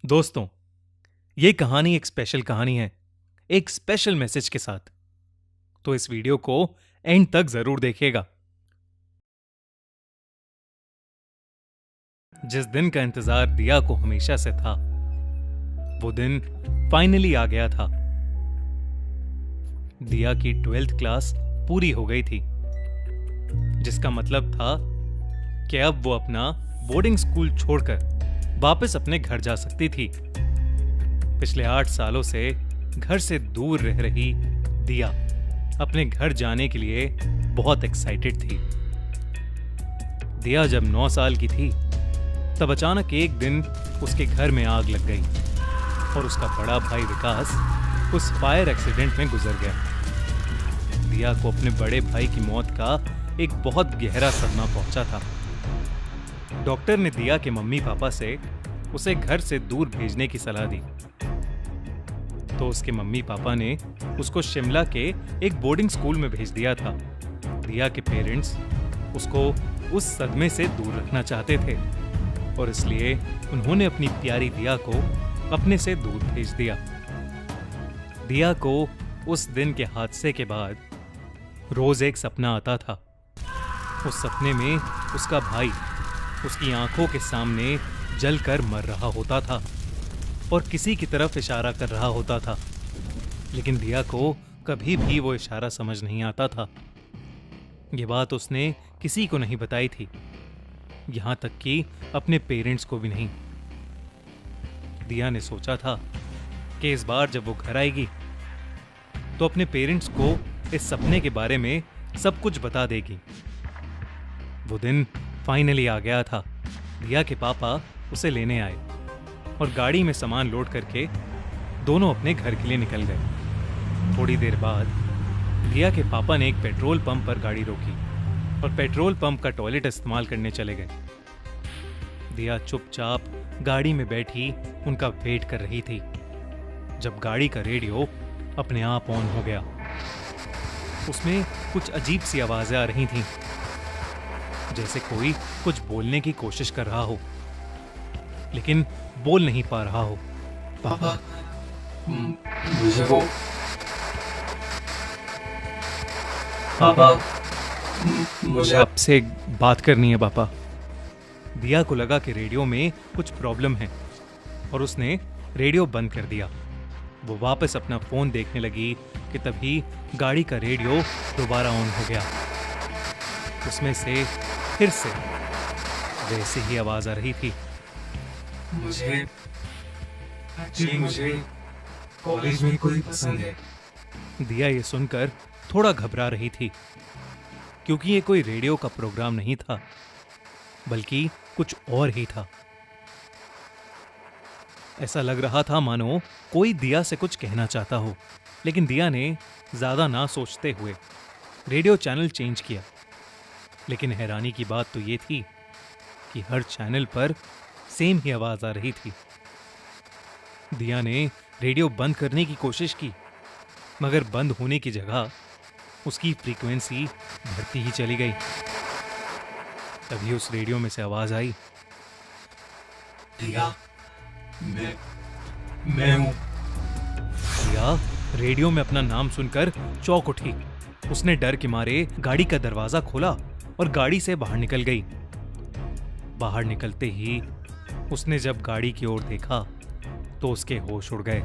दोस्तों, ये कहानी एक स्पेशल कहानी है, एक स्पेशल मैसेज के साथ। तो इस वीडियो को एंड तक जरूर देखिएगा। जिस दिन का इंतजार दिया को हमेशा से था, वो दिन फाइनली आ गया था। दिया की 12th क्लास पूरी हो गई थी, जिसका मतलब था कि अब वो अपना बोर्डिंग स्कूल छोड़कर वापस अपने घर जा सकती थी। पिछले 8 सालों से घर से दूर रह रही दिया अपने घर जाने के लिए बहुत एक्साइटेड थी। दिया जब 9 साल की थी, तब अचानक एक दिन उसके घर में आग लग गई और उसका बड़ा भाई विकास उस फायर एक्सीडेंट में गुजर गया। दिया को अपने बड़े भाई की मौत का एक बहुत गहरा सदमा पहुंचा था। डॉक्टर ने दिया के मम्मी पापा से उसे घर से दूर भेजने की सलाह दी, तो उसके मम्मी पापा ने उसको शिमला के एक बोर्डिंग स्कूल में भेज दिया था। दिया के पेरेंट्स उसको उस सदमे से दूर रखना चाहते थे और इसलिए उन्होंने अपनी प्यारी दिया को अपने से दूर भेज दिया। दिया को उस दिन के हादसे के बाद रोज एक सपना आता था। उस सपने में उसका भाई उसकी आंखों के सामने जलकर मर रहा होता था और किसी की तरफ इशारा कर रहा होता था, लेकिन दिया को कभी भी वो इशारा समझ नहीं आता था। ये बात उसने किसी को नहीं बताई थी, यहां तक कि अपने पेरेंट्स को भी नहीं। दिया ने सोचा था कि इस बार जब वो घर आएगी तो अपने पेरेंट्स को इस सपने के बारे में सब कुछ बता देगी। वो दिन फाइनली आ गया था। दिया के पापा उसे लेने आए और गाड़ी में सामान लोड करके दोनों अपने घर के लिए निकल गए। थोड़ी देर बाद दिया के पापा ने एक पेट्रोल पंप पर गाड़ी रोकी और पेट्रोल पंप का टॉयलेट इस्तेमाल करने चले गए। दिया चुपचाप गाड़ी में बैठी उनका वेट कर रही थी, जब गाड़ी का रेडियो अपने आप ऑन हो गया। उसमें कुछ अजीब सी आवाजें आ रही थीं, जैसे कोई कुछ बोलने की कोशिश कर रहा हो लेकिन बोल नहीं पा रहा हो। पापा, मुझे वो पापा, मुझे आपसे बात करनी है पापा। दिया को लगा कि रेडियो में कुछ प्रॉब्लम है और उसने रेडियो बंद कर दिया। वो वापस अपना फोन देखने लगी कि तभी गाड़ी का रेडियो दोबारा ऑन हो गया। उसमें से फिर से वैसे ही आवाज आ रही थी। मुझे कॉलेज में कोई पसंद है। दिया ये सुनकर थोड़ा घबरा रही थी, क्योंकि ये कोई रेडियो का प्रोग्राम नहीं था, बल्कि कुछ और ही था। ऐसा लग रहा था मानो कोई दिया से कुछ कहना चाहता हो, लेकिन दिया ने ज्यादा ना सोचते हुए रेडियो चैनल चेंज किया। लेकिन हैरानी की बात तो ये थी कि हर चैनल पर सेम ही आवाज आ रही थी। दिया ने रेडियो बंद करने की कोशिश की, मगर बंद होने की जगह उसकी फ्रीक्वेंसी बढ़ती ही चली गई। तभी उस रेडियो में से आवाज आई, दिया, मैं हूं। दिया रेडियो में अपना नाम सुनकर चौंक उठी। उसने डर के मारे गाड़ी का दरवाजा खोला और गाड़ी से बाहर निकल गई। बाहर निकलते ही उसने जब गाड़ी की ओर देखा तो उसके होश उड़ गए।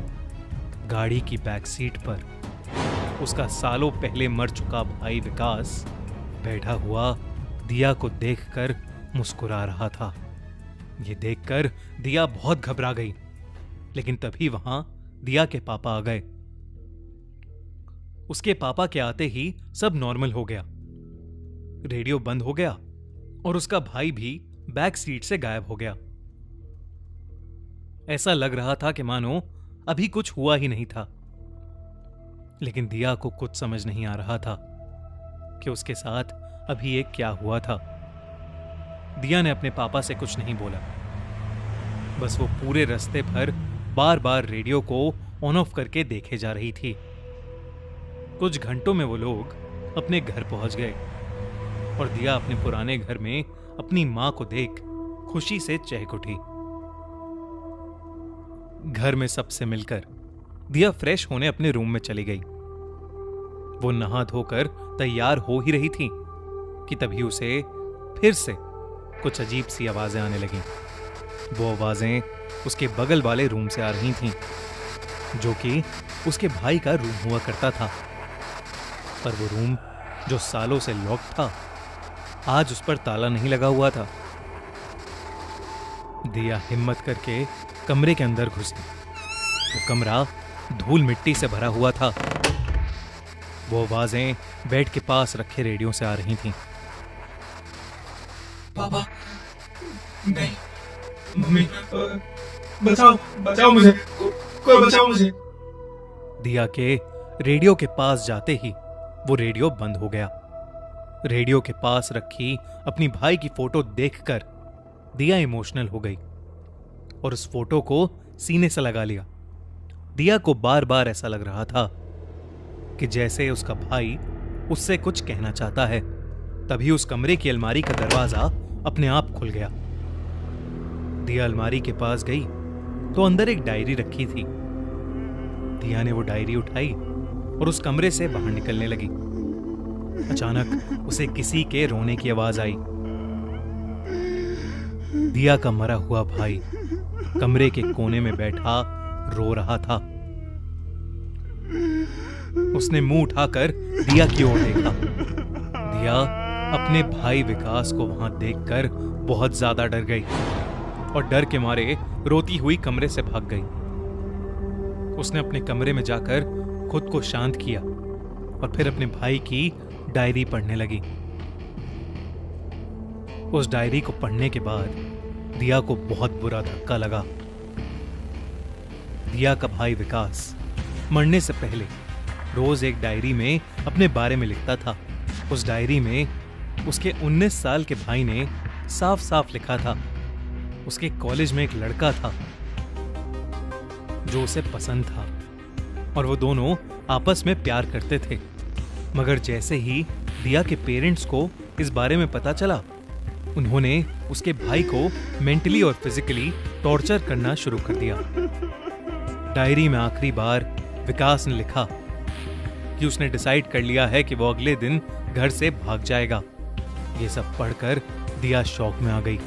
गाड़ी की बैक सीट पर उसका सालों पहले मर चुका भाई विकास बैठा हुआ दिया को देखकर मुस्कुरा रहा था। यह देखकर दिया बहुत घबरा गई, लेकिन तभी वहां दिया के पापा आ गए। उसके पापा के आते ही सब नॉर्मल हो गया। रेडियो बंद हो गया और उसका भाई भी बैक सीट से गायब हो गया। ऐसा लग रहा था कि मानो अभी कुछ हुआ ही नहीं था, लेकिन दिया को कुछ समझ नहीं आ रहा था कि उसके साथ अभी एक क्या हुआ था। दिया ने अपने पापा से कुछ नहीं बोला, बस वो पूरे रास्ते भर बार बार रेडियो को ऑन ऑफ करके देखे जा रही थी। कुछ घंटों में वो लोग अपने घर पहुंच गए और दिया अपने पुराने घर में अपनी मां को देख खुशी से चहक उठी। घर में सबसे मिलकर दिया फ्रेश होने अपने रूम में चली गई। वो नहा धोकर तैयार हो ही रही थी कि तभी उसे फिर से कुछ अजीब सी आवाजें आने लगीं। वो आवाजें उसके बगल वाले रूम से आ रही थीं, जो कि उसके भाई का रूम हुआ करता था। पर वो रूम जो सालों से लॉक था, आज उस पर ताला नहीं लगा हुआ था। दिया हिम्मत करके कमरे के अंदर घुसी। वो कमरा धूल मिट्टी से भरा हुआ था। वो आवाजें बेड के पास रखे रेडियो से आ रही थीं। पापा, नहीं, मम्मी, बचाओ, बचाओ मुझे, कोई बचाओ मुझे। दिया के रेडियो के पास जाते ही वो रेडियो बंद हो गया। रेडियो के पास रखी अपनी भाई की फोटो देखकर दिया इमोशनल हो गई और उस फोटो को सीने से लगा लिया। दिया को बार बार ऐसा लग रहा था कि जैसे उसका भाई उससे कुछ कहना चाहता है। तभी उस कमरे की अलमारी का दरवाजा अपने आप खुल गया। दिया अलमारी के पास गई तो अंदर एक डायरी रखी थी। दिया ने वो डायरी उठाई और उस कमरे से बाहर निकलने लगी। अचानक उसे किसी के रोने की आवाज आई। दिया का मरा हुआ भाई कमरे के कोने में बैठा रो रहा था। उसने मुंह उठाकर दिया की ओर देखा। दिया अपने भाई विकास को वहां देखकर बहुत ज्यादा डर गई और डर के मारे रोती हुई कमरे से भाग गई। उसने अपने कमरे में जाकर खुद को शांत किया और फिर अपने भाई की डायरी पढ़ने लगी। उस डायरी को पढ़ने के बाद दिया को बहुत बुरा धक्का लगा। दिया का भाई विकास मरने से पहले रोज एक डायरी में अपने बारे में लिखता था। उस डायरी में उसके 19 साल के भाई ने साफ साफ लिखा था उसके कॉलेज में एक लड़का था जो उसे पसंद था और वो दोनों आपस में प्यार करते थे। मगर जैसे ही दिया के पेरेंट्स को इस बारे में पता चला, उन्होंने उसके भाई को मेंटली और फिजिकली टॉर्चर करना शुरू कर दिया। डायरी में आखिरी बार विकास ने लिखा कि उसने डिसाइड कर लिया है कि वो अगले दिन घर से भाग जाएगा। ये सब पढ़कर दिया शॉक में आ गई।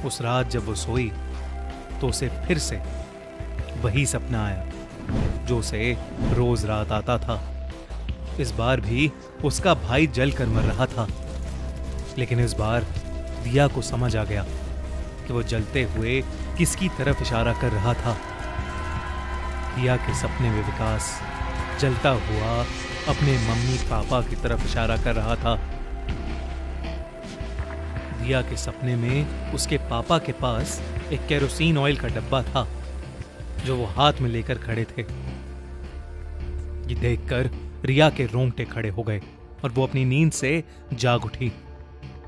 उस रात जब वो सोई तो उसे फिर से वही सपना आया जो उसे रोज रात आता था। इस बार भी उसका भाई जलकर मर रहा था, लेकिन इस बार दिया को समझ आ गया कि वो जलते हुए किसकी तरफ इशारा कर रहा था। दिया के सपने में विकास जलता हुआ अपने मम्मी पापा की तरफ इशारा कर रहा था। दिया के सपने में उसके पापा के पास एक केरोसिन ऑयल का डब्बा था जो वो हाथ में लेकर खड़े थे। ये देखकर रिया के रोंगटे खड़े हो गए और वो अपनी नींद से जाग उठी।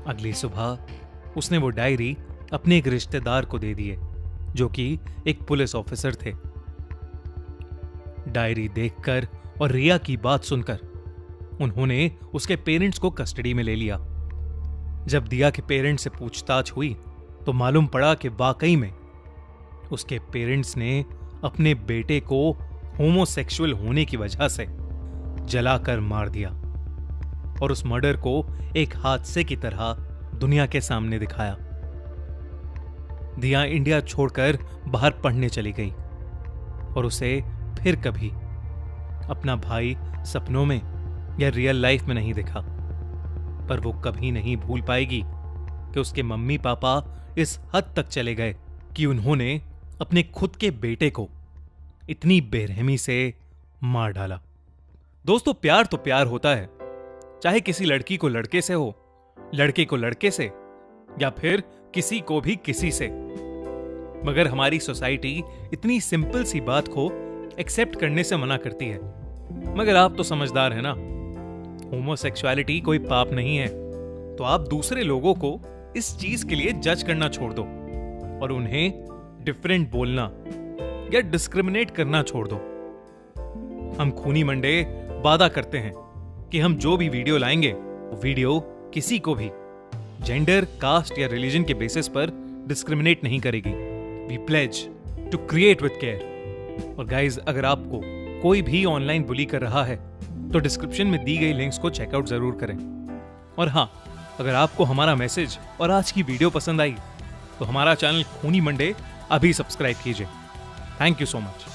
अगली सुबह उसने वो डायरी अपने एक रिश्तेदार को दे दिए जो कि एक पुलिस ऑफिसर थे। डायरी देखकर और रिया की बात सुनकर उन्होंने उसके पेरेंट्स को कस्टडी में ले लिया। जब दिया के पेरेंट्स से पूछताछ हुई तो मालूम पड़ा कि वाकई में उसके पेरेंट्स ने अपने बेटे को होमोसेक्सुअल होने की वजह से जलाकर मार दिया और उस मर्डर को एक हादसे की तरह दुनिया के सामने दिखाया। दिया इंडिया छोड़कर बाहर पढ़ने चली गई और उसे फिर कभी अपना भाई सपनों में या रियल लाइफ में नहीं दिखा। पर वो कभी नहीं भूल पाएगी कि उसके मम्मी पापा इस हद तक चले गए कि उन्होंने अपने खुद के बेटे को इतनी बेरहमी से मार डाला। दोस्तों, प्यार तो प्यार होता है, चाहे किसी लड़की को लड़के से हो, लड़के को लड़के से, या फिर किसी को भी किसी से। मगर हमारी सोसाइटी इतनी सिंपल सी बात को एक्सेप्ट करने से मना करती है। मगर आप तो समझदार है ना, होमोसेक्सुअलिटी कोई पाप नहीं है। तो आप दूसरे लोगों को इस चीज के लिए जज करना छोड़ दो और उन्हें डिफरेंट बोलना या डिस्क्रिमिनेट करना छोड़ दो। हम खूनी मंडे वादा करते हैं कि हम जो भी वीडियो लाएंगे वो वीडियो किसी को भी जेंडर, कास्ट या रिलीजन के बेसिस पर डिस्क्रिमिनेट नहीं करेगी। We pledge to create with care. और गाइज, अगर आपको कोई भी ऑनलाइन बुली कर रहा है तो डिस्क्रिप्शन में दी गई लिंक्स को चेकआउट जरूर करें। और हाँ, अगर आपको हमारा मैसेज और आज की वीडियो पसंद आई तो हमारा चैनल खूनी मंडे अभी सब्सक्राइब कीजिए। Thank you so much.